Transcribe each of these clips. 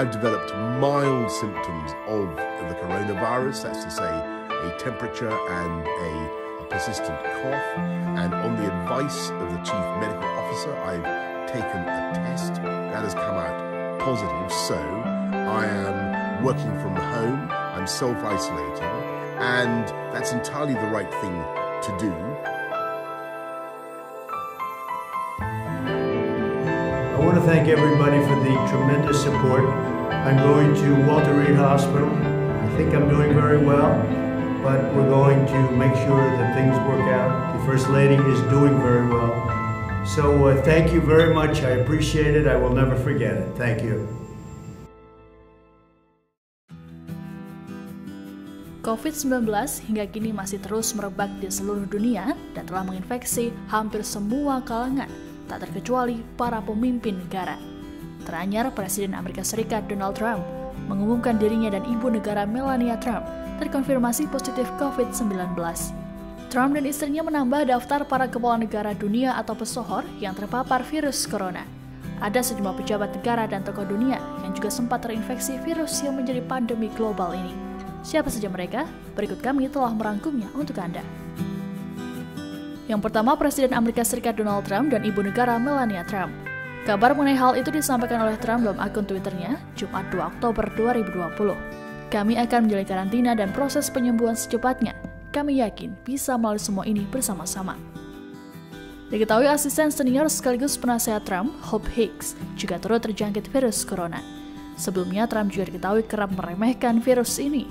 I've developed mild symptoms of the coronavirus, that's to say a temperature and a persistent cough, and on the advice of the Chief Medical Officer, I've taken a test that has come out positive, so I am working from home, I'm self-isolating, and that's entirely the right thing to do. I want to thank everybody for the tremendous support. I'm going to Walter Reed Hospital. I think I'm doing very well, but we're going to make sure that things work out. The First Lady is doing very well. So thank you very much. I appreciate it. I will never forget it. Thank you. COVID-19 hingga kini masih terus merebak di seluruh dunia dan telah menginfeksi hampir semua kalangan, tak terkecuali para pemimpin negara. Teranyar, Presiden Amerika Serikat Donald Trump mengumumkan dirinya dan ibu negara Melania Trump terkonfirmasi positif COVID-19. Trump dan istrinya menambah daftar para kepala negara dunia atau pesohor yang terpapar virus corona. Ada sejumlah pejabat negara dan tokoh dunia yang juga sempat terinfeksi virus yang menjadi pandemi global ini. Siapa saja mereka? Berikut kami telah merangkumnya untuk Anda. Yang pertama, Presiden Amerika Serikat Donald Trump dan ibu negara Melania Trump. Kabar mengenai hal itu disampaikan oleh Trump dalam akun Twitternya, Jumat 2 Oktober 2020. Kami akan menjalani karantina dan proses penyembuhan secepatnya. Kami yakin bisa melalui semua ini bersama-sama. Diketahui asisten senior sekaligus penasehat Trump, Hope Hicks, juga turut terjangkit virus corona. Sebelumnya, Trump juga diketahui kerap meremehkan virus ini.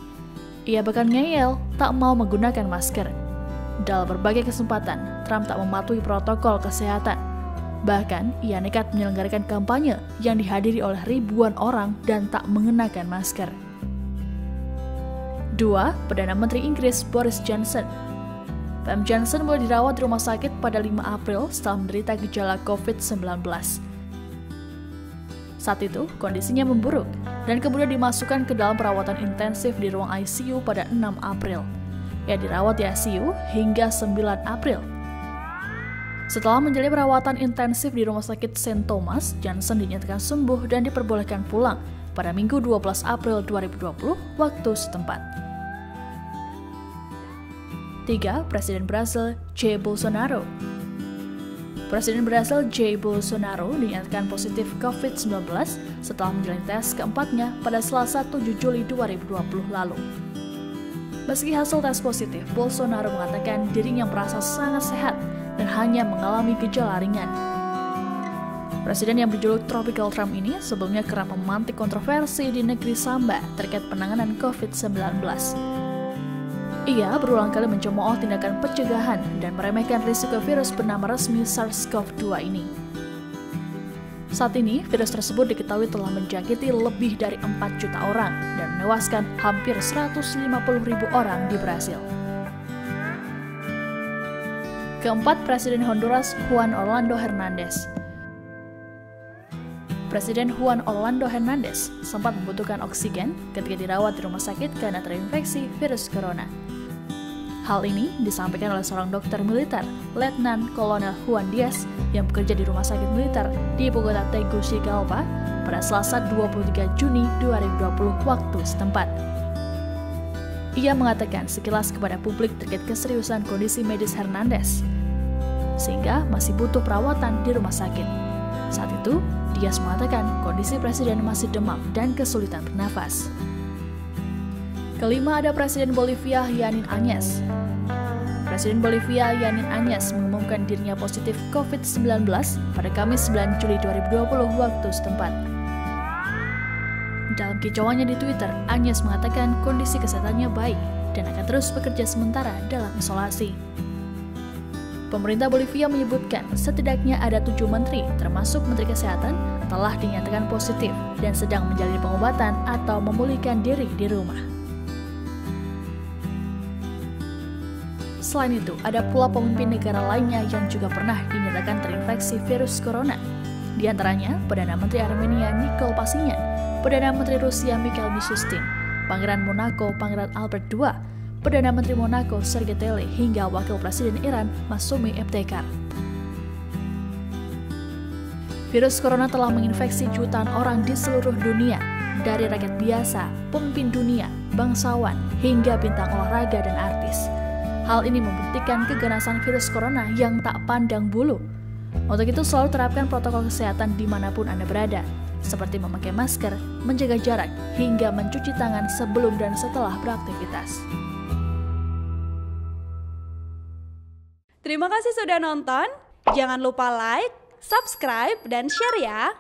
Ia bahkan ngeyel tak mau menggunakan masker. Dalam berbagai kesempatan, Trump tak mematuhi protokol kesehatan. Bahkan, ia nekat menyelenggarakan kampanye yang dihadiri oleh ribuan orang dan tak mengenakan masker. 2. Perdana Menteri Inggris Boris Johnson. PM Johnson mulai dirawat di rumah sakit pada 5 April setelah menderita gejala COVID-19. Saat itu, kondisinya memburuk dan kemudian dimasukkan ke dalam perawatan intensif di ruang ICU pada 6 April. Ia dirawat di ICU hingga 9 April. Setelah menjalani perawatan intensif di Rumah Sakit St. Thomas, Johnson dinyatakan sembuh dan diperbolehkan pulang pada Minggu 12 April 2020 waktu setempat. 3. Presiden Brasil Jair Bolsonaro. Presiden Brasil Jair Bolsonaro dinyatakan positif COVID-19 setelah menjalani tes keempatnya pada Selasa 7 Juli 2020 lalu. Meski hasil tes positif, Bolsonaro mengatakan dirinya merasa sangat sehat dan hanya mengalami gejala ringan. Presiden yang berjuluk Tropical Trump ini sebelumnya kerap memantik kontroversi di negeri Samba terkait penanganan COVID-19. Ia berulang kali mencemooh tindakan pencegahan dan meremehkan risiko virus bernama resmi SARS-CoV-2 ini. Saat ini, virus tersebut diketahui telah menjangkiti lebih dari 4 juta orang dan menewaskan hampir 150.000 orang di Brasil. Keempat, Presiden Honduras Juan Orlando Hernandez. Presiden Juan Orlando Hernandez sempat membutuhkan oksigen ketika dirawat di rumah sakit karena terinfeksi virus corona. Hal ini disampaikan oleh seorang dokter militer, Letnan Kolonel Juan Diaz, yang bekerja di rumah sakit militer di Bogota Tegucigalpa pada Selasa 23 Juni 2020 waktu setempat. Ia mengatakan sekilas kepada publik terkait keseriusan kondisi medis Hernandez, sehingga masih butuh perawatan di rumah sakit. Saat itu, Diaz mengatakan kondisi presiden masih demam dan kesulitan bernafas. Kelima, ada Presiden Bolivia Yanin Áñez. Presiden Bolivia Yanin Áñez mengumumkan dirinya positif COVID-19 pada Kamis 9 Juli 2020 waktu setempat. Dalam kicauannya di Twitter, Áñez mengatakan kondisi kesehatannya baik dan akan terus bekerja sementara dalam isolasi. Pemerintah Bolivia menyebutkan setidaknya ada 7 menteri, termasuk Menteri Kesehatan, telah dinyatakan positif dan sedang menjalani pengobatan atau memulihkan diri di rumah. Selain itu, ada pula pemimpin negara lainnya yang juga pernah dinyatakan terinfeksi virus corona. Di antaranya, Perdana Menteri Armenia Nikol Pashinyan, Perdana Menteri Rusia Mikhail Mishustin, Pangeran Monaco Pangeran Albert II, Perdana Menteri Monaco Sergei Tele, hingga Wakil Presiden Iran Masumi Ebtekar. Virus corona telah menginfeksi jutaan orang di seluruh dunia, dari rakyat biasa, pemimpin dunia, bangsawan, hingga bintang olahraga dan artis. Hal ini membuktikan keganasan virus corona yang tak pandang bulu. Untuk itu selalu terapkan protokol kesehatan dimanapun Anda berada, seperti memakai masker, menjaga jarak, hingga mencuci tangan sebelum dan setelah beraktivitas. Terima kasih sudah nonton. Jangan lupa like, subscribe, dan share ya.